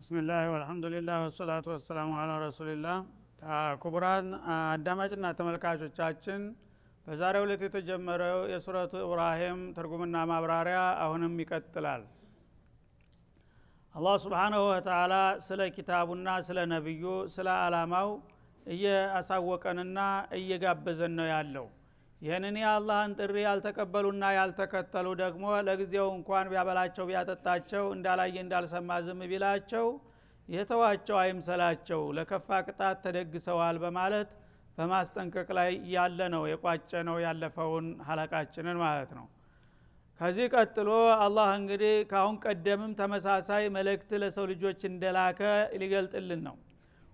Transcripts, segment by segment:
ቢስሚላህ ወልሐምዱሊላህ ወሰላቱ ወሰላሙ ዐላ ረሱሊላህ። ክቡራን አዳማጭና ተመልካቾቻችን በዛሬው ዕለት የተጀመረው የሱረቱ ኢብራሂም ትርጉምና ማብራሪያ አሁንም ይቀጥላል። አላህ ሱብሓነሁ ወተዓላ ስለ ኪታቡና ስለ ነብዩ ስለ አላማው እያሳወቀንና እየጋበዘን ነው ያለው። ይህንን የአላህን ጥሪ ያልተቀበሉና ያልተከተሉ ደግሞ ለጊዜው እንኳን ቢያበላቸው ቢያጠጣቸው እንዳላየ እንዳልሰማ ዝም ቢላቸው የተዋቸው አይምሰላቸው ለከፋ ቅጣት ተደግሰዋል በማለት በማስጠንቀቅ ላይ ያለ ነው የቋጨ ነው ያለፈውን ሐለቃችንን ማለት ነው። ከዚህ ቀጥሎ አላህ እንግዲህ ካሁን ቀደምም ተመሳሳይ መልእክት ለሰው ልጆች እንደላከ ሊገልጥልን ነው።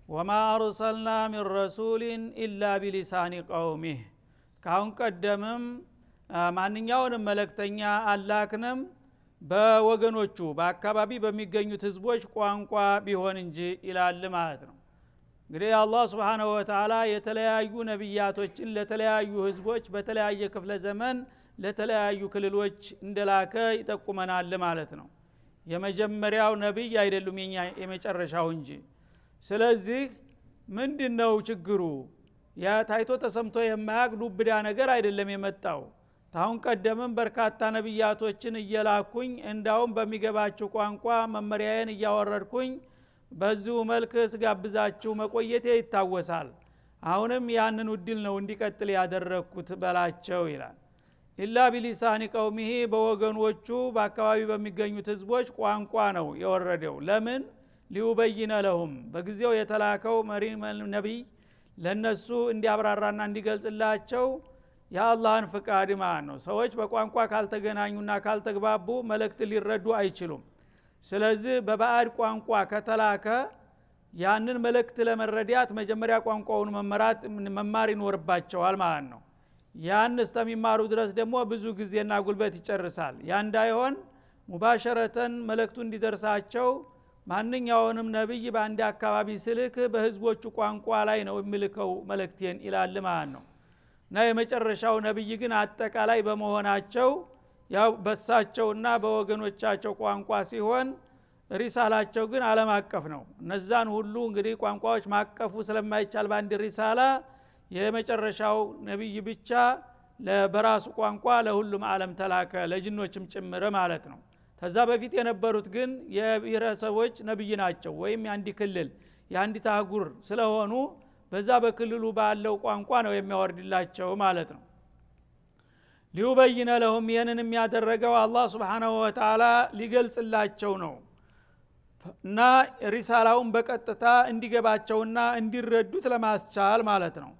ወማ አርሰልና ሚን ረሱሊን ኢላ ቢሊሳኒ ቀውሚህ፣ ካሁን ቀደምም ማንኛውንም መልእክተኛ አላክንም በወገኖቹ በአካባቢ በሚገኙት ህዝቦች ቋንቋ ቢሆን እንጂ ይላል ማለት ነው። እንግዲህ አላህ Subhanahu Wa Ta'ala የተለያዩ ነብያቶችን ለተለያዩ ህዝቦች በተለያየ ክፍለ ዘመን ለተለያዩ ክልሎች እንደላከ ይጠቁመናል ማለት ነው። የመጀመሪያው ነብይ አይደሉም የመጨረሻው እንጂ። ስለዚህ ምንድነው ችግሩ? ያ ታይቶ ተሰምቶ የማያቅ ዱብዳ ነገር አይደለም የመጣው። ታሁን ቀደምም በርካታ ነብያቶችን እየላኩኝ እንዳውም በሚገባችሁ ቋንቋ መመሪያዬን እያወረድኩኝ በዚሁ መልክ ስጋብዛችሁ መቆየቴ ይታወሳል። አሁንም ያንን ውድል ነው እንዲቀጥል ያደረኩት በላቸው ይላል። ኢላ ቢሊሳኒ ቀውሚሂ፣ በወገኖቹ በአካባቢ በሚገኙት ህዝቦች ቋንቋ ነው የወረደው። ለምን? ሊዩበይነ ለሁም፣ በጊዜው የተላከው መሪ ነብይ ለነሱ እንዲያብራራና እንዲገልጽላቸው የአላህን ፍቃድ ማለት ነው። ሰዎች በቋንቋ ካልተገናኙና ካልተግባቡ መልእክት ሊረዱ አይችሉም። ስለዚህ በባዕድ ቋንቋ ከተላከ ያንን መልእክት ለመረዳት መጀመሪያ ቋንቋውን መማር ይኖርባቸዋል ማለት ነው። ያን እስከሚማሩ ድረስ ደግሞ ብዙ ጊዜና ጉልበት ይጨርሳል። ያ እንዳይሆን ሙባሸረተን መልእክቱ እንዲደርሳቸው ማንኛውንም ነብይ በአንድ አካባቢ ስልክ በህዝቦቹ ቋንቋ ላይ ነው የሚልከው መልእክቴን ይላል ማለት ነው። እና የመጨረሻው ነብይ ግን አጠቃላይ በመሆናቸው ያው በሳቸውና በወገኖቻቸው ቋንቋ ሲሆን ሪሳላቸው ግን ዓለም አቀፍ ነው። እነዛን ሁሉ እንግዲህ ቋንቋዎች ማቀፉ ስለማይቻል በአንድ ሪሳላ የመጨረሻው ነብይ ብቻ በራሱ ቋንቋ ለሁሉም ዓለም ተላከ፣ ለጅኖችም ጭምር ማለት ነው። ከዛ በፊት የነበሩት ግን የብሔረሰቦች ነብይ ናቸው ወይም የአንድ ክልል የአንድ ታጉር ስለሆኑ በዛ በክልሉ ባለው ቋንቋ ነው የሚያወርድላቸው ማለት ነው። ሊዩበይነ ለሁም፣ ይህንን የሚያደረገው አላህ Subhanahu Wa Ta'ala ሊገልጽላቸው ነው እና ሪሳላውን በቀጥታ እንዲገባቸውና እንዲረዱት ለማስቻል ማለት ነው።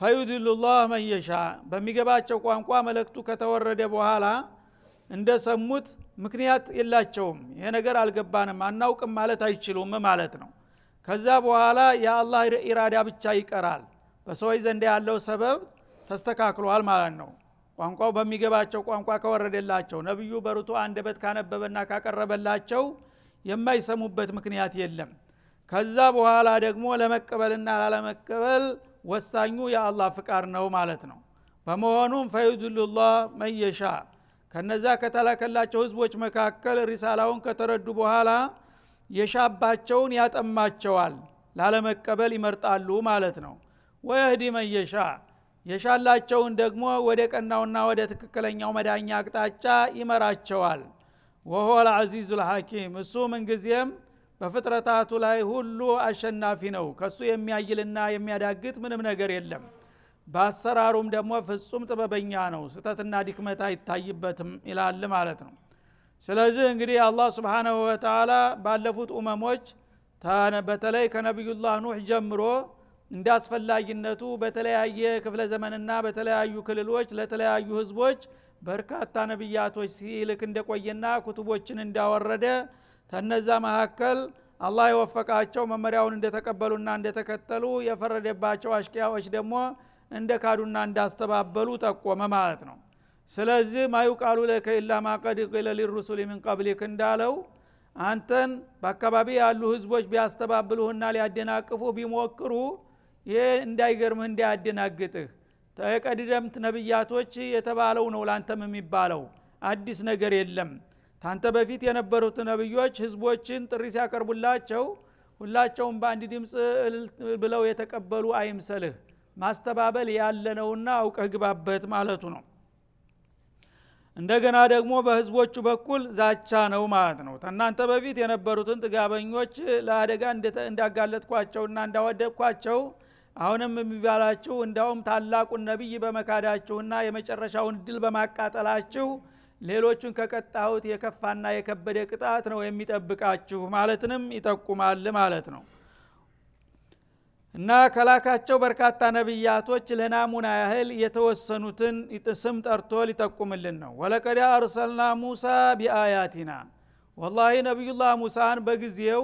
ፈዩድሉላህ መን የሻ፣ በሚገባቸው ቋንቋ መልእክቱ ከተወረደ በኋላ እንደሰሙት ምክንያት የላቸውም። ይሄ ነገር አልገባንም አናውቅም ማለት አይችሉም ማለት ነው። ከዛ በኋላ የአላህ ኢራዳ ብቻ ይቀራል። በሰዎች ዘንድ ያለው ሰበብ ተስተካክሏል ማለት ነው። ቋንቋው በሚገባቸው ቋንቋ ከወረደላቸው ነብዩ በርቱ አንደበት ካነበበና ካቀረበላቸው የማይሰሙበት ምክንያት የለም። ከዛ በኋላ ደግሞ ለመቀበልና ላለመቀበል ወሳኙ የአላህ ፍቃድ ነው ማለት ነው። በመሆኑም ፈይዱሉላህ መን የሻ፣ ከነዛ ከተላከላቸው ህዝቦች መካከል ሪሳላውን ከተረዱ በኋላ የሻባቸውን ያጠማቸዋል፣ ላለመቀበል ይመርጣሉ ማለት ነው። ወየህዲ መን የሻ፣ የሻላቸውን ደግሞ ወደ ቀናውና ወደ ትክክለኛው መዳኛ አቅጣጫ ይመራቸዋል። ወሁወል አዚዙል ሐኪም፣ እሱ ምንጊዜም በፍጥረታቱ ላይ ሁሉ አሸናፊ ነው። ከሱ የሚያይልና የሚያዳግት ምንም ነገር የለም። በአሰራሩም ደግሞ ፍጹም ጥበበኛ ነው፣ ስተትና ድክመት አይታይበትም ይላል ማለት ነው። ስለዚህ እንግዲህ አላህ Subhanahu Wa Ta'ala ባለፉት ኡመሞች በተለይ ከነብዩላህ ኑህ ጀምሮ እንዳስፈላጊነቱ በተለያየ ክፍለ ዘመንና በተለያዩ ክልሎች ለተለያዩ ህዝቦች በርካታ ነብያቶች ሲልክ እንደቆየና ኩቱቦችን እንዳወረደ ተነዛ መካከል አላህ የወፈቃቸው መመሪያውን እንደተቀበሉና እንደተከተሉ የፈረደባቸው አሽቂያዎች ደግሞ እንደካዱና እንዳስተባበሉ ጠቆመ ማለት ነው። ስለዚህ ማይቃሉ ለከ ኢላ ማ ቀድ ቂለ ሊሩሱሊ ሚን ቀብሊክ እንዳለው አንተን በአካባቢ ያሉ ህዝቦች ቢያስተባብሉህና ሊያደናቅፉ ቢሞክሩ ይሄ እንዳይገርምህ እንዳያደናግጥህ ተቀደምት ነብያቶች የተባለው ነው ላንተም የሚባለው አዲስ ነገር የለም። ታንተ በፊት የነበሩት ነብዮች ህዝቦችን ጥሪ ሲያቀርቡላቸው ሁላቸውም በአንድ ድምጽ ብለው የተቀበሉ አይምሰልህ ማስተባበል ያለነውና አውቀህ ግባበት ማለቱ ነው። እንደገና ደግሞ በህዝቦቹ በኩል ዛቻ ነው ማለት ነው። ተናንተ በፊት የነበሩትን ጥጋበኞች ለአደጋ እንዳጋለጥኳቸውና እንዳወደቅኳቸው አሁንም የሚባላችሁ እንዳውም ታላቁን ነብይ በመካዳችሁና የመጨረሻውን ድል በማቃጠላችሁ ሌሎቹን ከቀጣሁት የከፋና የከበደ ቅጣት ነው የሚጠብቃችሁ ማለትንም ይጠቁማል ማለት ነው። እና ከላካቸው በርካታ ነብያቶች ለናሙና ያህል የተወሰኑትን ስም ጠርቶ ሊጠቁምልን ነው። ወለቀድ አርሰልና ሙሳ ቢአያቲና ወላሂ ነብዩላህ ሙሳን በጊዜው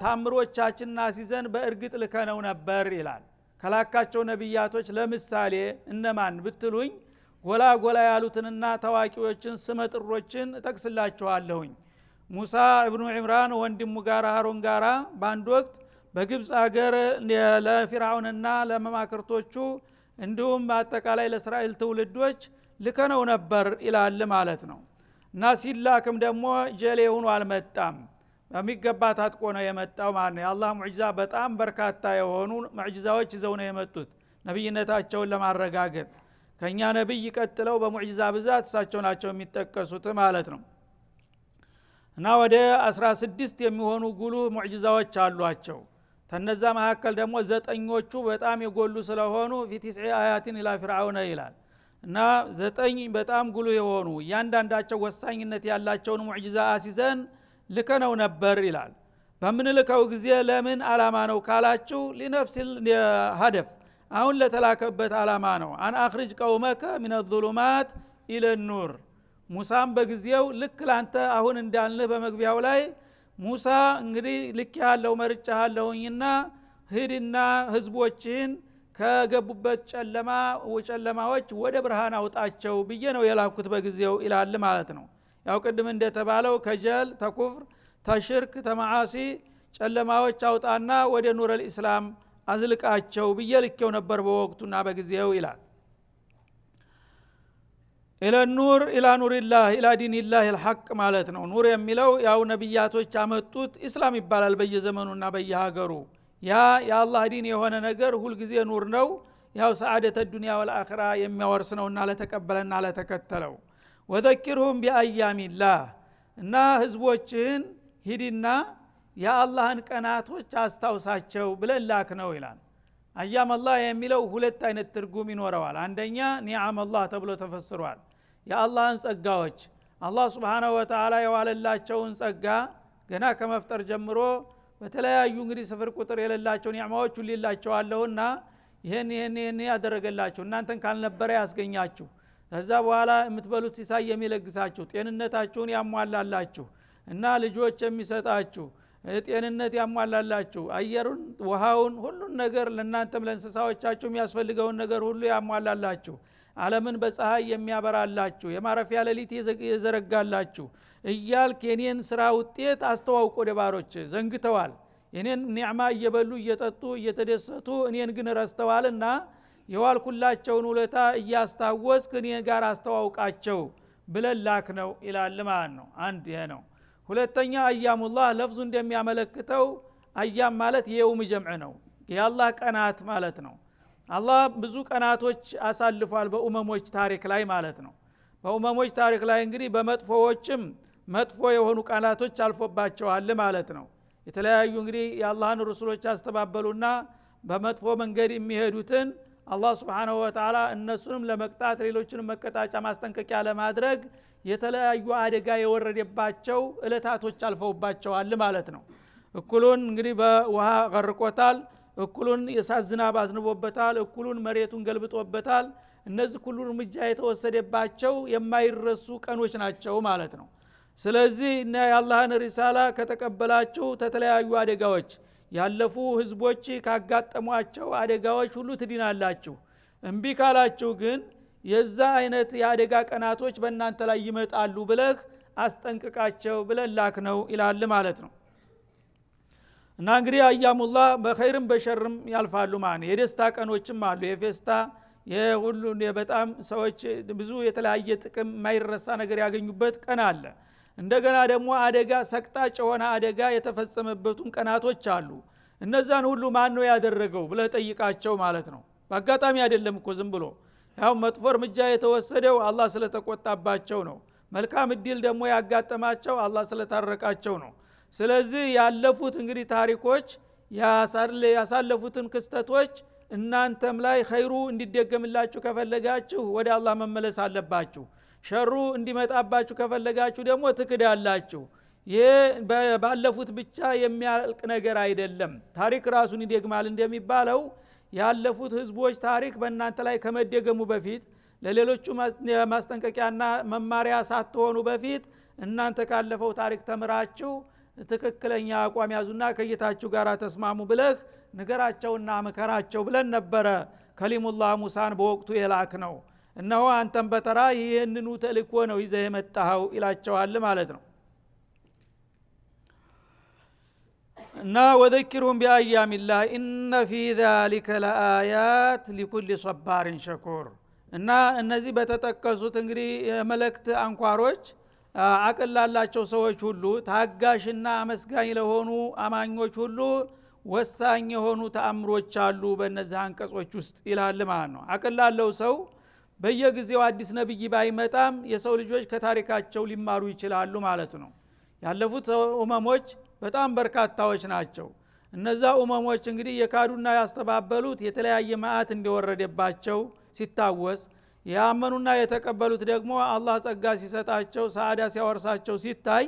ታምሮቻችንና ሲዘን በእርግጥ ልከነው ነበር ይላል። ከላካቸው ነብያቶች ለምሳሌ እነማን ብትሉኝ ጎላ ጎላ ያሉትንና ታዋቂዎችን ስመጥሮችን እጠቅስላችኋለሁኝ። ሙሳ ኢብኑ ኢምራን ወንድሙ ጋር ሃሩን ጋራ በአንድ ወቅት በግብጽ ሀገር ለፊርዓውንና ለመማክርቶቹ እንዲሁም በአጠቃላይ ለእስራኤል ትውልዶች ልከነው ነበር ይላል ማለት ነው። እና ሲላክም ደግሞ ጀሌ ሆኖ አልመጣም፣ በሚገባ ታጥቆ ነው የመጣው ማለት ነው። የአላህ ሙዕጂዛ በጣም በርካታ የሆኑ ሙዕጂዛዎች ይዘው ነው የመጡት ነብይነታቸውን ለማረጋገጥ። ከኛ ነብይ ቀጥለው በሙዕጂዛ ብዛት እሳቸው ናቸው የሚጠቀሱት ማለት ነው። እና ወደ 16 የሚሆኑ ጉሉህ ሙዕጂዛዎች አሏቸው። ተነዛ መካከል ደግሞ 9ኞቹ በጣም የጎሉ ስለሆኑ ፊቲስ አያቲን ኢላ ፍርዓውን ይላል። እና 9 በጣም ጉሉህ የሆኑ እያንዳንዳቸው ወሳኝነት ያላቸውን ሙዕጂዛ አሲዘን ልከነው ነበር ይላል። በምንልከው ጊዜ ለምን አላማ ነው ካላችሁ ሊነፍሲል ሀደፍ አሁን ለተላከበት አላማ ነው። አን አኽሪጅ ቀውመከ ሚነ ዙሉማት ኢለ ኑር። ሙሳም በጊዜው ልክ ላንተ አሁን እንዳልንህ በመግቢያው ላይ ሙሳ እንግዲህ ልክ ያለው መርጫለሁኝና ሂድና ህዝቦችን ከገቡበት ጨለማዎች ወደ ብርሃን አውጣቸው ብዬ ነው የላኩት በጊዜው ይላል ማለት ነው። ያው ቅድም እንደተባለው ከጀል ተኩፍር ተሽርክ ተማዓሲ ጨለማዎች አውጣና ወደ ኑረል ኢስላም አዝልቃቸው ብዬ ልኬው ነበር በወቅቱና በጊዜው ይላል። ኢለ ኑር ኢላ ኑሪላህ ኢላ ዲኒላህ الحق ማለት ነው። ኑር የሚለው ያው ነብያቶች አመጡት ኢስላም ይባላል በየዘመኑና በየሀገሩ። ያ የአላህ ዲን የሆነ ነገር ሁሉ ጊዜ ኑር ነው። ያው ሰዓደተ ዱንያ ወልአኺራ የሚያወርስ ነውና ለተቀበለና ለተከተለው። ወዘኪርሁም ቢአያሚላህ እና ህዝቦችን ሂድና የአላህን ቀናቶች አስታውሳቸው ብለላክ ነው ይላል። አያም አላህ የሚለው ሁለት አይነት ትርጉም ይኖረዋል። አንደኛ ኒዓም አላህ ተብሎ ተፈስሯል። የአላህን ጸጋዎች አላህ Subhanahu Wa Ta'ala የዋለላቸውን ጸጋ ገና ከመፍጠር ጀምሮ በተለያዩ እንግዲህ ስፍር ቁጥር የሌላቸው ኒዓማዎች ሁሉላቸዋለሁና ይሄን ያደረገላችሁ እናንተን ካልነበረ ያስገኛችሁ ከዛ በኋላ የምትበሉት ሲሳይ የሚለግሳችሁ ጤንነታችሁን ያሟላላችሁ እና ልጆች የሚሰጣችሁ ጤንነት ያሟላላችሁ አየሩን ውሃውን ሁሉን ነገር ለእናንተም ለእንስሳዎቻችሁ የሚያስፈልገውን ነገር ሁሉ ያሟላላችሁ ዓለምን በፀሐይ የሚያበራላችሁ የማረፊያ ሌሊት የዘረጋላችሁ እያልክ የኔን ስራ ውጤት አስተዋውቆ ደባሮች ዘንግተዋል። የኔን ኒዕማ እየበሉ እየጠጡ እየተደሰቱ እኔን ግን ረስተዋልና የዋልኩላቸውን ውለታ እያስታወስክ እኔ ጋር አስተዋውቃቸው ብለላክ ነው ይላል ማለት ነው። አንድ ይሄ ነው። ሁለተኛ አያሙላህ ለፍዙ እንደሚያመለክተው አያም ማለት የውም ጀምዕ ነው፣ የአላህ ቀናት ማለት ነው። አላህ ብዙ ቀናቶች አሳልፏል በኡመሞች ታሪክ ላይ ማለት ነው። በኡመሞች ታሪክ ላይ እንግዲህ በመጥፎዎችም መጥፎ የሆኑ ቀናቶች አልፎባቸዋል ማለት ነው። የተለያዩ እንግዲህ የአላህን ሩሱሎች አስተባበሉና በመጥፎ መንገድ የሚሄዱትን አላህ Subhanahu Wa Ta'ala እነሱንም ለመቅጣት ሌሎችንም መቀጣጫ ማስጠንቀቂያ ለማድረግ የተለያዩ አደጋ የወረደባቸው እለታቶች አልፈውባቸዋል ማለት ነው። እኩሉን እንግዲህ በውሃ ገርቆታል፣ እኩሉን የእሳት ዝናብ አዝንቦበታል፣ እኩሉን መሬቱን ገልብጦበታል። እነዚህ ሁሉ እርምጃ የተወሰደባቸው የማይረሱ ቀኖች ናቸው ማለት ነው። ስለዚህ እና የአላህን ሪሳላ ከተቀበላችሁ ተተለያዩ አደጋዎች ያለፉ ህዝቦች ካጋጠሟቸው አደጋዎች ሁሉ ትድናላችሁ። እምቢ ካላችሁ ግን የዛ አይነት የአደጋ ቀናቶች በእናንተ ላይ ይመጣሉ ብለህ አስጠንቅቃቸው ብለላክ ነው ይላል ማለት ነው። እና እንግዲህ አያሙላህ በኸይርም በሸርም ያልፋሉ ማለት የደስታ ቀኖችም አሉ፣ የፌስታ የሁሉ በጣም ሰዎች ብዙ የተለያየ ጥቅም የማይረሳ ነገር ያገኙበት ቀን አለ። እንደገና ደግሞ አደጋ ሰቅጣጭ የሆነ አደጋ የተፈጸመበቱን ቀናቶች አሉ። እነዛን ሁሉ ማን ነው ያደረገው ብለህ ጠይቃቸው ማለት ነው። በአጋጣሚ አይደለም እኮ ዝም ብሎ ያው መጥፎ እርምጃ የተወሰደው አላህ ስለተቆጣባቸው ነው። መልካም እድል ደግሞ ያጋጠማቸው አላህ ስለታረቃቸው ነው። ስለዚህ ያለፉት እንግዲህ ታሪኮች ያሳለፉትን ክስተቶች እናንተም ላይ ኸይሩ እንዲደገምላችሁ ከፈለጋችሁ ወደ አላህ መመለስ አለባችሁ። ሸሩ እንዲመጣባችሁ ከፈለጋችሁ ደግሞ ትክዳላችሁ። ይሄ ባለፉት ብቻ የሚያልቅ ነገር አይደለም። ታሪክ ራሱን ይደግማል እንደሚባለው ያለፉት ህዝቦች ታሪክ በእናንተ ላይ ከመደገሙ በፊት ለሌሎቹ ማስጠንቀቂያና መማሪያ ሳትሆኑ በፊት እናንተ ካለፈው ታሪክ ተምራችሁ ትክክለኛ አቋም ያዙና ከጌታችሁ ጋር ተስማሙ ብለህ ንገራቸውና መከራቸው ብለን ነበረ ከሊሙላህ ሙሳን በወቅቱ የላክ ነው። እነሆ አንተም በተራ ይህንኑ ተልእኮ ነው ይዘህ የመጣኸው ይላቸዋል ማለት ነው። እና ወذكرهم بأيام الله إن في ذلك لآيات لكل صبار شكور። እና እነዚህ በተጠቀሱት እንግዲህ የመለክት አንኳሮች አቅል ላላቸው ሰዎች ሁሉ ታጋሽና አመስጋኝ ለሆኑ አማኞች ሁሉ ወሳኝ የሆኑ ተአምሮች አሉ በእነዚህ አንቀጾች ውስጥ ይላል ማለት ነው። አቅል ላለው ሰው በየጊዜው አዲስ ነብይ ባይመጣም የሰው ልጆች ከታሪካቸው ሊማሩ ይችላሉ ማለት ነው። ያለፉት ኡመሞች በጣም በርካታዎች ናቸው። እነዛ ኡመሞች እንግዲህ የካዱና ያስተባበሉት የተለያየ መዓት እንደወረደባቸው ሲታወስ፣ ያመኑና የተቀበሉት ደግሞ አላህ ጸጋ ሲሰጣቸው ሰዓዳ ሲያወርሳቸው ሲታይ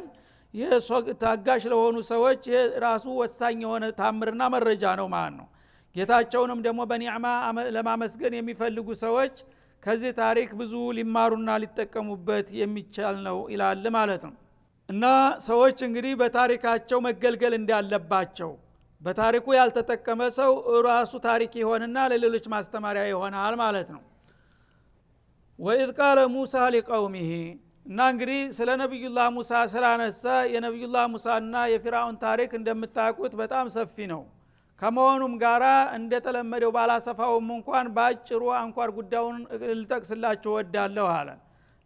ታጋሽ ለሆኑ ሰዎች ራሱ ወሳኝ የሆነ ታምርና መረጃ ነው ማለት ነው። ጌታቸውንም ደግሞ በኒዕማ ለማመስገን የሚፈልጉ ሰዎች ከዚህ ታሪክ ብዙ ሊማሩና ሊጠቀሙበት የሚቻል ነው ይላል ማለት ነው። እና ሰዎች እንግዲህ በታሪካቸው መገልገል እንዳለባቸው፣ በታሪኩ ያልተጠቀመ ሰው ራሱ ታሪክ ይሆንና ለሌሎች ማስተማሪያ ይሆናል ማለት ነው። ወኢዝ ቃለ ሙሳ ሊቀውሚሂ እና እንግዲህ ስለ ነብዩላህ ሙሳ ስላነሳ የነብዩላህ ሙሳና የፊርዓውን ታሪክ እንደምታውቁት በጣም ሰፊ ነው። ከመሆኑም ጋራ እንደተለመደው ባላሰፋውም እንኳን ባጭሩ አንኳር ጉዳዩን ልጠቅስላችሁ ወዳለሁ አለ።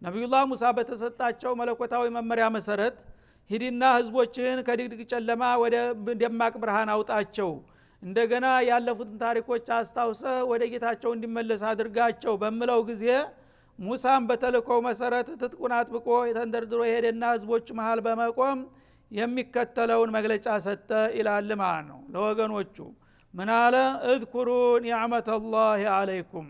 ነብዩላህ ሙሳ በተሰጣቸው መለኮታዊ መመሪያ መሰረት ሂድና ህዝቦችን ከድቅድቅ ጨለማ ወደ ደማቅ ብርሃን አውጣቸው፣ እንደገና ያለፉትን ታሪኮች አስታውሰ ወደ ጌታቸው እንዲመለስ አድርጋቸው በሚለው ጊዜ ሙሳም በተልእኮው መሰረት ትጥቁን አጥብቆ የተንደርድሮ የሄደና ህዝቦች መሃል በመቆም የሚከተለውን መግለጫ ሰጠ ይላል ማለት ነው ለወገኖቹ። ምን አለ? እዝኩሩ ኒዕመተላሂ አለይኩም።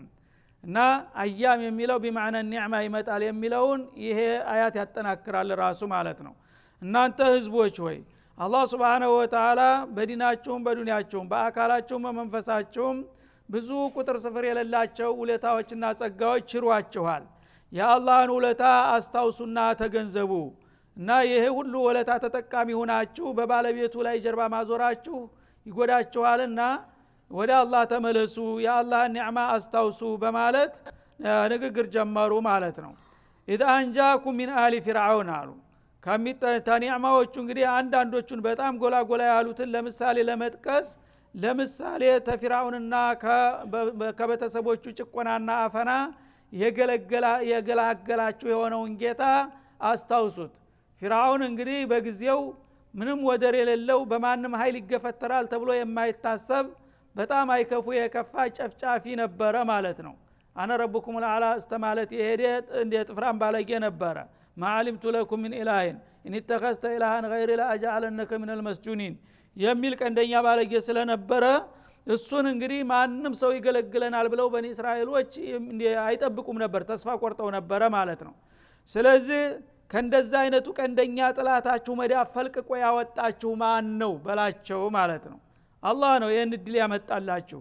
እና አያም የሚለው ቢማዕና ኒዕማ ይመጣል የሚለውን ይሄ አያት ያጠናክራል ራሱ ማለት ነው። እናንተ ህዝቦች ሆይ አላህ Subhanahu Wa Ta'ala በዲናችሁም በዱንያችሁም በአካላችሁም በመንፈሳችሁም ብዙ ቁጥር ስፍር የሌላቸው ውለታዎችና ጸጋዎች ችሯችኋል። የአላህን ውለታ አስታውሱና ተገንዘቡ። እና ይሄ ሁሉ ውለታ ተጠቃሚ ሆናችሁ በባለቤቱ ላይ ጀርባ ማዞራችሁ ይጎዳችኋልና ወደ አላህ ተመለሱ፣ የአላህን ኒዕማ አስታውሱ በማለት ንግግር ጀመሩ ማለት ነው። ኢዛ አንጃኩም ሚን አሊ ፊርዓውን አሉ። ከኒዕማዎቹ እንግዲህ አንዳንዶቹን በጣም ጎላጎላ ያሉትን ለምሳሌ ለመጥቀስ ለምሳሌ ተፊርዓውንና ከቤተሰቦቹ ጭቆናና አፈና የገላገላችሁ የሆነውን ጌታ አስታውሱት። ፊርዓውን እንግዲህ በጊዜው ምንም ወደር የሌለው በማንም ኃይል ይገፈተራል ተብሎ የማይታሰብ በጣም አይከፉ የከፋ ጨፍጫፊ ነበረ ማለት ነው። አነ ረብኩም العلا استማለት የሄደ እንደ ጥፍራን ባለጌ ነበረ። ማዓሊምቱ ለኩም من ኢላሂ ان اتخذت ኢላሃን غير لا اجعلنك من المسجونين የሚል ቀንደኛ ባለጌ ስለነበረ እሱን እንግዲህ ማንም ሰው ይገለግለናል ብለው በኒ እስራኤሎች አይጠብቁም ነበር፣ ተስፋ ቆርጠው ነበረ ማለት ነው። ስለዚህ ከእንደዛ አይነቱ ቀንደኛ ጥላታችሁ መዳፍ ፈልቅቆ ያወጣችሁ ማን ነው በላቸው ማለት ነው። አላህ ነው ይህን እድል ያመጣላችሁ።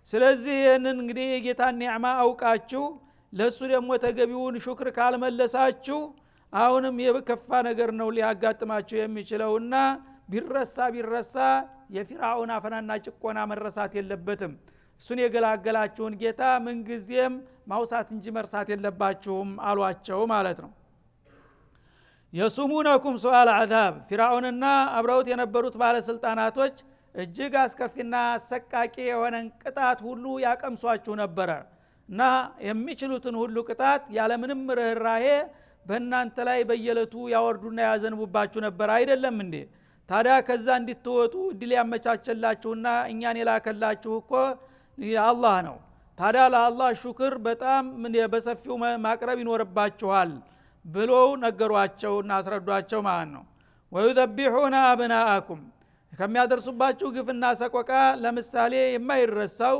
ስለዚህ ይህንን እንግዲህ የጌታን ኒዕማ አውቃችሁ ለሱ ደግሞ ተገቢውን ሹክር ካልመለሳችሁ አሁንም የከፋ ነገር ነው ሊያጋጥማችሁ የሚችለውና ቢረሳ የፊርዓውን አፈናና ጭቆና መረሳት የለበትም። እሱን የገላገላችሁን ጌታ ምንጊዜም ማውሳት እንጂ መርሳት የለባችሁም አሏቸው ማለት ነው። የሱሙነኩም ሱአል አዛብ። ፊርዓውንና አብረውት የነበሩት ባለስልጣናቶች እጅግ አስከፊና አሰቃቂ የሆነን ቅጣት ሁሉ ያቀምሷችሁ ነበረ። እና የሚችሉትን ሁሉ ቅጣት ያለ ምንም ርህራሄ በእናንተ ላይ በየለቱ ያወርዱና ያዘንቡባችሁ ነበር አይደለም እንዴ? ታዲያ ከዛ እንድትወጡ እድል ያመቻቸላችሁና እኛን የላከላችሁ እኮ አላህ ነው። ታዲያ ለአላህ ሹክር በጣም በሰፊው ማቅረብ ይኖርባችኋል ብለው ነገሯቸውና አስረዷቸው ማለት ነው። ወይذبحون አብናአኩም ከሚያደርሱባችሁ ግፍና ሰቆቃ ለምሳሌ የማይረሳው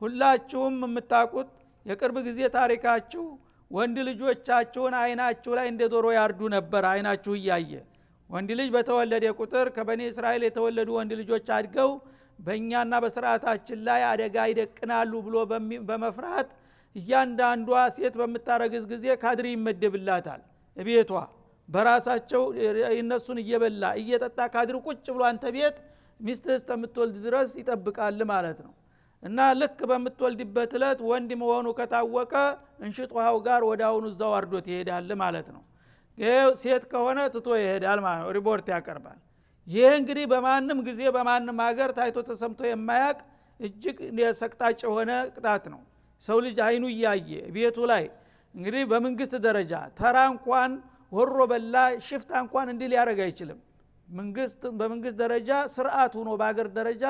ሁላችሁም የምታውቁት የቅርብ ጊዜ ታሪካችሁ ወንድ ልጆቻችሁን አይናችሁ ላይ እንደ ዶሮ ያርዱ ነበር። አይናችሁ እያየ ወንድ ልጅ በተወለደ ቁጥር ከበኒ እስራኤል የተወለዱ ወንድ ልጆች አድገው በእኛና በስርዓታችን ላይ አደጋ ይደቅናሉ ብሎ በመፍራት እያንዳንዷ ሴት በምታረግዝ ጊዜ ካድሪ ይመደብላታል። ቤቷ በራሳቸው እነሱን እየበላ እየጠጣ ካድሪ ቁጭ ብሎ አንተ ቤት ሚስትህ እስከምትወልድ ድረስ ይጠብቃል ማለት ነው። እና ልክ በምትወልድበት እለት ወንድ መሆኑ ከታወቀ እንሽጥ ውሃው ጋር ወዳውኑ እዛው አርዶት ይሄዳል ማለት ነው። ሴት ከሆነ ትቶ ይሄዳል ማለት ነው፣ ሪፖርት ያቀርባል። ይህ እንግዲህ በማንም ጊዜ በማንም ሀገር ታይቶ ተሰምቶ የማያቅ እጅግ ሰቅጣጭ የሆነ ቅጣት ነው። ሰው ልጅ አይኑ እያየ ቤቱ ላይ እንግዲህ በመንግስት ደረጃ ተራ እንኳን ወሮ በላ ሽፍታ እንኳን እንዲህ ሊያደርግ አይችልም። በመንግስት ደረጃ ስርዓት ሆኖ በአገር ደረጃ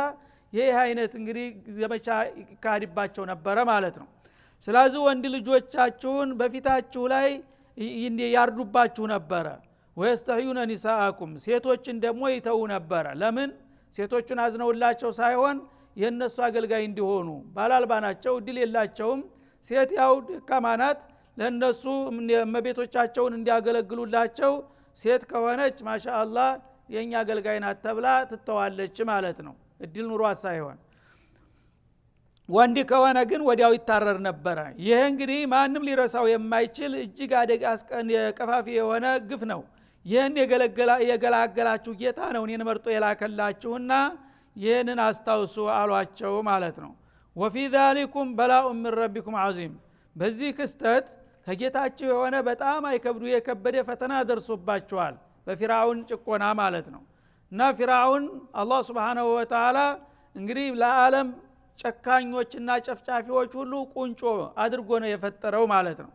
ይህ አይነት እንግዲህ ዘመቻ ይካሄድባቸው ነበረ ማለት ነው። ስለዚህ ወንድ ልጆቻችሁን በፊታችሁ ላይ ያርዱባችሁ ነበረ። ወይስተህዩነ ኒሳአኩም ሴቶችን ደግሞ ይተው ነበረ። ለምን? ሴቶቹን አዝነውላቸው ሳይሆን የነሱ አገልጋይ እንዲሆኑ። ባላልባ ናቸው፣ እድል የላቸውም። ሴት ያው ደካማ ናት፣ ለነሱ እመቤቶቻቸውን እንዲያገለግሉላቸው ሴት ከሆነች ማሻአላህ የኛ አገልጋይ ናት ተብላ ትተዋለች ማለት ነው፣ እድል ኑሯት ሳይሆን። ወንድ ከሆነ ግን ወዲያው ይታረር ነበረ። ይሄ እንግዲህ ማንም ሊረሳው የማይችል እጅግ አደጋ ቀፋፊ የሆነ ግፍ ነው። ይህን የገላገላችሁ ጌታ ነው እኔን መርጦ የላከላችሁና ይህንን አስታውሱ አሏቸው ማለት ነው። ወፊ ዛሊኩም በላኡ ሚን ረቢኩም ዐዚም በዚህ ክስተት ከጌታችሁ የሆነ በጣም አይከብዱ የከበደ ፈተና ደርሶባቸዋል። በፊርዓውን ጭቆና ማለት ነው። እና ፊርዓውን አላህ Subhanahu Wa Ta'ala እንግዲህ ለዓለም ጨካኞችና ጨፍጫፊዎች ሁሉ ቁንጮ አድርጎ ነው የፈጠረው ማለት ነው።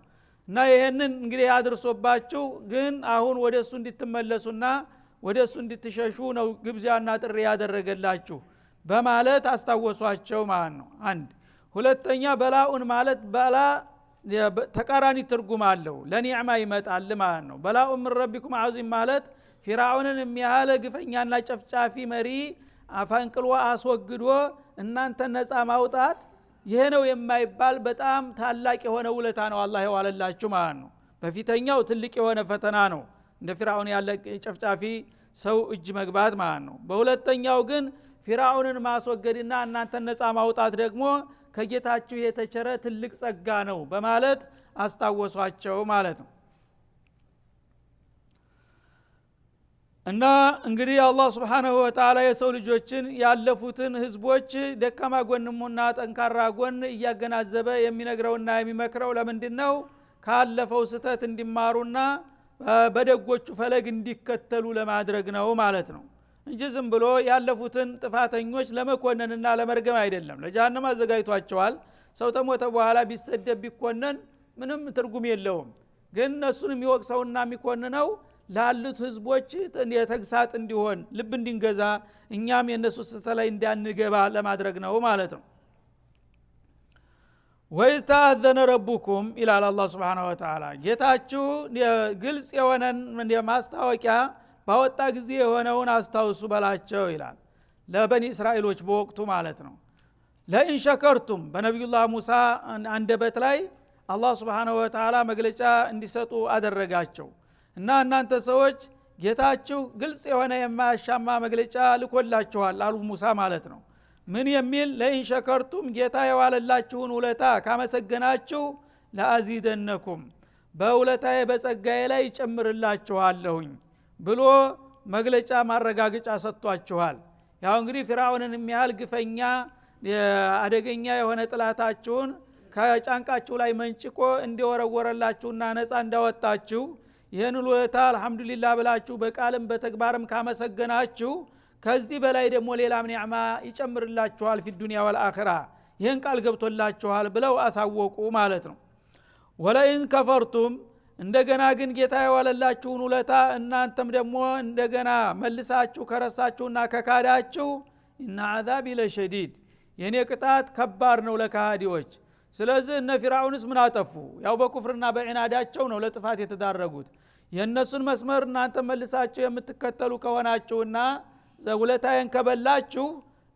እና ይሄንን እንግዲህ አድርሶባችሁ ግን አሁን ወደሱ እንድትመለሱና ወደሱ እንድትሸሹ ነው ግብዣና ጥሪ ያደረገላችሁ በማለት አስታወሷቸው ማለት ነው። አንድ ሁለተኛ በላኡን ማለት በላ ተቃራኒ ትርጉም አለው፣ ለኒዕማ ይመጣል ማለት ነው። በላኡ ሚን ረቢኩም ዐዚም ማለት ፊርዓውንን የሚያህል ግፈኛና ጨፍጫፊ መሪ አፈንቅሎ አስወግዶ እናንተ ነፃ ማውጣት ይሄ ነው የማይባል በጣም ታላቅ የሆነ ውለታ ነው አላህ የዋለላችሁ ማለት ነው። በፊተኛው ትልቅ የሆነ ፈተና ነው እንደ ፊርዓውን ያለ ጨፍጫፊ ሰው እጅ መግባት ማለት ነው። በሁለተኛው ግን ፊርዓውንን ማስወገድና እናንተ ነፃ ማውጣት ደግሞ ከጌታችሁ የተቸረ ትልቅ ጸጋ ነው በማለት አስታወሷቸው ማለት ነው። እና እንግዲህ አላህ Subhanahu Wa Ta'ala የሰው ልጆችን ያለፉትን ህዝቦች ደካማ ጎንሙና ጠንካራ ጎን እያገናዘበ የሚነግረውና የሚመክረው ለምንድነው? ካለፈው ስተት እንዲማሩና በደጎቹ ፈለግ እንዲከተሉ ለማድረግ ነው ማለት ነው እንጂ ዝም ብሎ ያለፉትን ጥፋተኞች ለመኮነንና ለመርገም አይደለም። ለጀሃነም አዘጋጅቷቸዋል። ሰው ተሞተ በኋላ ቢሰደብ ቢኮነን ምንም ትርጉም የለውም። ግን እነሱን የሚወቅሰውና የሚኮንነው ላሉት ህዝቦች የተግሳጥ እንዲሆን ልብ እንዲንገዛ እኛም የነሱ ስተት ላይ እንዳንገባ ለማድረግ ነው ማለት ነው። ወይታዘነ ረቡኩም ኢላላ አላህ Subhanahu Wa Ta'ala ጌታችሁ ግልጽ የሆነን ማስታወቂያ ባወጣ ጊዜ የሆነውን አስታውሱ በላቸው ይላል ለበኒ እስራኤሎች በወቅቱ ማለት ነው። ለኢን ሸከርቱም በነብዩላህ ሙሳ አንደበት ላይ አላህ Subhanahu Wa Ta'ala መግለጫ እንዲሰጡ አደረጋቸው። እና እናንተ ሰዎች ጌታችሁ ግልጽ የሆነ የማያሻማ መግለጫ ልኮላችኋል አሉ ሙሳ ማለት ነው። ምን የሚል? ለኢን ሸከርቱም ጌታ የዋለላችሁን ውለታ ካመሰገናችሁ ለአዚደነኩም በውለታዬ በጸጋዬ ላይ ጨምርላችኋለሁኝ ብሎ መግለጫ ማረጋገጫ ሰጥቷችኋል። ያው እንግዲህ ፊርዓውንን የሚያህል ግፈኛ አደገኛ የሆነ ጥላታችሁን ከጫንቃችሁ ላይ መንጭቆ እንዲወረወረላችሁና ነፃ እንዳወጣችሁ ይህን ውለታ አልহামዱሊላህ ብላችሁ በቃልም በተግባርም ካመሰገናችሁ ከዚህ በላይ ደግሞ ሌላም ኒዕማ ይጨምርላችኋል في الدنيا والآخرة ይህን ቃል ገብቶላችኋል ብለው አሳወቁ ማለት ነው። ወለኢን ከፈርቱም እንደገና ግን ጌታ የዋለላችሁን ውለታ እናንተም ደግሞ እንደገና መልሳችሁ ከረሳችሁና ከካዳችሁ እና አዛቢ ለሸዲድ የኔ ቅጣት ከባድ ነው ለካሃዲዎች። ስለዚህ እነ ፊርዓውንስ ምን አጠፉ? ያው በኩፍርና በዒናዳቸው ነው ለጥፋት የተዳረጉት። የነሱን መስመር እናንተ መልሳችሁ የምትከተሉ ከሆናችሁና ውለታዬን ከበላችሁ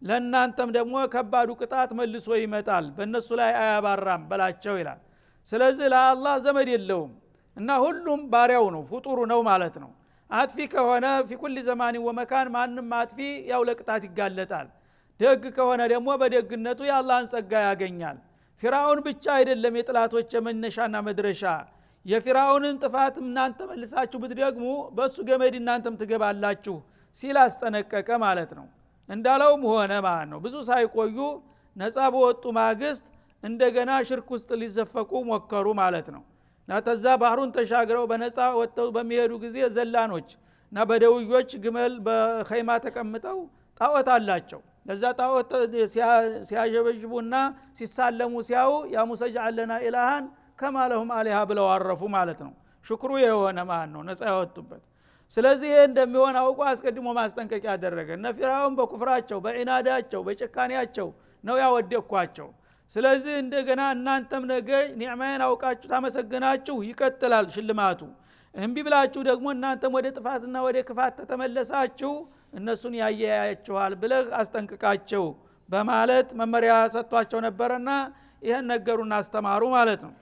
ለእናንተም ደግሞ ከባዱ ቅጣት መልሶ ይመጣል፣ በእነሱ ላይ አያባራም በላቸው ይላል። ስለዚህ ለአላህ ዘመድ የለውም እና ሁሉም ባሪያው ነው፣ ፍጡሩ ነው ማለት ነው። አጥፊ ከሆነ ፊ ኩል ዘማን ወመካን ማንም አጥፊ ያው ለቅጣት ይጋለጣል። ደግ ከሆነ ደግሞ በደግነቱ የአላህን ጸጋ ያገኛል። ፊርዓውን ብቻ አይደለም የጥላቶች መነሻና መድረሻ። የፊርዓውንን ጥፋት እናንተ መልሳችሁ ብትደግሙ በሱ ገመድ እናንተም ትገባላችሁ ሲል አስጠነቀቀ ማለት ነው። እንዳለውም ሆነ ማለት ነው። ብዙ ሳይቆዩ ነፃ በወጡ ማግስት እንደገና ሽርክ ውስጥ ሊዘፈቁ ሞከሩ ማለት ነው። ናተዛ ባህሩን ተሻግረው በነፃ ወጥተው በሚሄዱ ጊዜ ዘላኖች እና በደውዮች ግመል በኸይማ ተቀምጠው ጣዖት አላቸው። ለዛ ጣዖት ሲያጀበጅቡና ሲሳለሙ ሲያው ያ ሙሳ ጀዐለና ኢላሃን ከማ ለሁም አሊሃ ብለው አረፉ ማለት ነው። ሽክሩ የሆነ ማለት ነው ነፃ ያወጡበት። ስለዚህ እንደሚሆን አውቆ አስቀድሞ ማስጠንቀቂያ ያደረገ። እነ ፊርዓውን በኩፍራቸው በዒናዳቸው በጭካኔያቸው ነው ያወደኳቸው። ስለዚህ እንደገና እናንተም ነገ ኒዕማዬን አውቃችሁ ታመሰግናችሁ ይቀጥላል ሽልማቱ። እምቢ ብላችሁ ደግሞ እናንተም ወደ ጥፋትና ወደ ክፋት ተመለሳችሁ እነሱን ያያያችኋል ብለህ አስጠንቅቃቸው በማለት መመሪያ ሰጥቷቸው ነበርና ይሄን ነገሩና አስተማሩ ማለት ነው።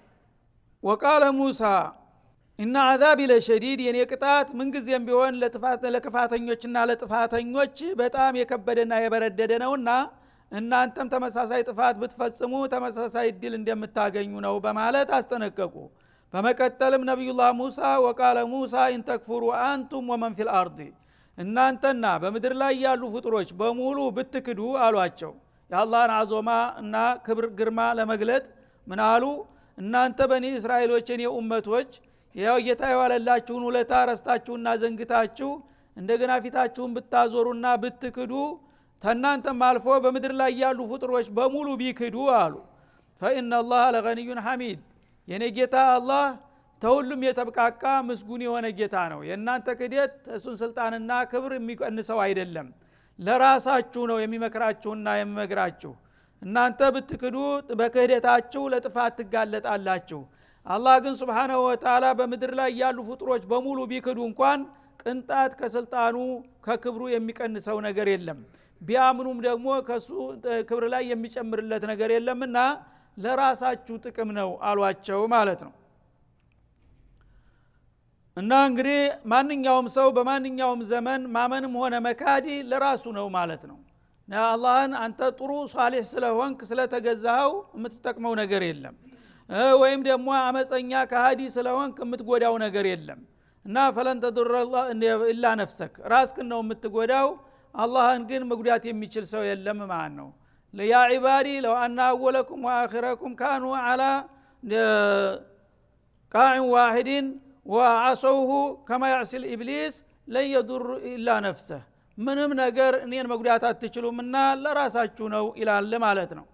ወቃለ ሙሳ እና አዛቢ ለሸዲድ የኔ ቅጣት ምንጊዜም ቢሆን ለክፋተኞችና ለጥፋተኞች በጣም የከበደና የበረደደ ነውና እናንተም ተመሳሳይ ጥፋት ብትፈጽሙ ተመሳሳይ እድል እንደምታገኙ ነው በማለት አስጠነቀቁ። በመቀጠልም ነቢዩላህ ሙሳ ወቃለ ሙሳ ኢንተክፉሩ አንቱም ወመን ፊል አርድ እናንተና በምድር ላይ ያሉ ፍጡሮች በሙሉ ብትክዱ አሏቸው። የአላህን አዞማ እና ክብር ግርማ ለመግለጥ ምን አሉ? እናንተ በኒ እስራኤሎችን የኡመቶች ያው ጌታ የዋለላችሁን ውለታ ረስታችሁና ዘንግታችሁ እንደገና ፊታችሁን ብታዞሩና ብትክዱ ተናንተም አልፎ በምድር ላይ ያሉ ፍጡሮች በሙሉ ቢክዱ አሉ ፈኢነ አላህ ለገኒዩን ሐሚድ የኔ ጌታ አላህ ተሁሉም የተብቃቃ ምስጉን የሆነ ጌታ ነው። የእናንተ ክደት እሱን ስልጣንና ክብር የሚቀንሰው አይደለም፣ ለራሳችሁ ነው የሚመክራችሁና የሚመግራችሁ። እናንተ ብትክዱ በክህደታችሁ ለጥፋት ትጋለጣላችሁ። አላህ ግን ሱብሓነሁ ወተዓላ በምድር ላይ ያሉ ፍጡሮች በሙሉ ቢክዱ እንኳን ቅንጣት ከስልጣኑ ከክብሩ የሚቀንሰው ነገር የለም። ቢያምኑም ደግሞ ከሱ ክብር ላይ የሚጨምርለት ነገር የለምና ለራሳችሁ ጥቅም ነው አሏቸው ማለት ነው። እና እንግዲህ ማንኛውም ሰው በማንኛውም ዘመን ማመንም ሆነ መካዲ ለራሱ ነው ማለት ነው። አላህን አንተ ጥሩ ሷሊህ ስለሆንክ ስለተገዛኸው የምትጠቅመው ነገር የለም፣ ወይም ደግሞ አመፀኛ ከሃዲ ስለሆንክ የምትጎዳው ነገር የለም። እና ፈለን ተዱረ ኢላ ነፍሰክ ራስክን ነው የምትጎዳው፣ አላህን ግን መጉዳት የሚችል ሰው የለም ማለት ነው። ያ ዒባዲ ለው አና አወለኩም ወአኺረኩም ካኑ ዐላ ቃዕን ዋሂድን ወዐሰውሁ ከማ ያዕሲል ኢብሊስ ለን የዱሩ ኢላ ነፍሰህ ምንም ነገር እኔን መጉዳት አትችሉምና ለራሳችሁ ነው ይላል ማለት ነው።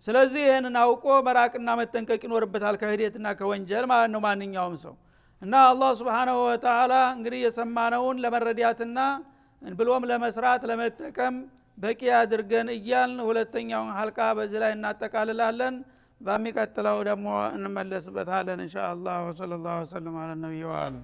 ስለዚህ ይህንን አውቆ መራቅና መጠንቀቅ ይኖርበታል ከህዴትና ከወንጀል ማለት ነው ማንኛውም ሰው። እና አላህ ሱብሓነሁ ወተዓላ እንግዲህ የሰማነውን ለመረዳትና ብሎም ለመስራት ለመጠቀም በቂ አድርገን እያልን ሁለተኛውን ሐልቃ በዚህ ላይ እናጠቃልላለን። በሚቀጥለው ደግሞ እንመለስበታለን ኢንሻአላህ። ወሰለላሁ ዐለ ነቢይና ወዐላ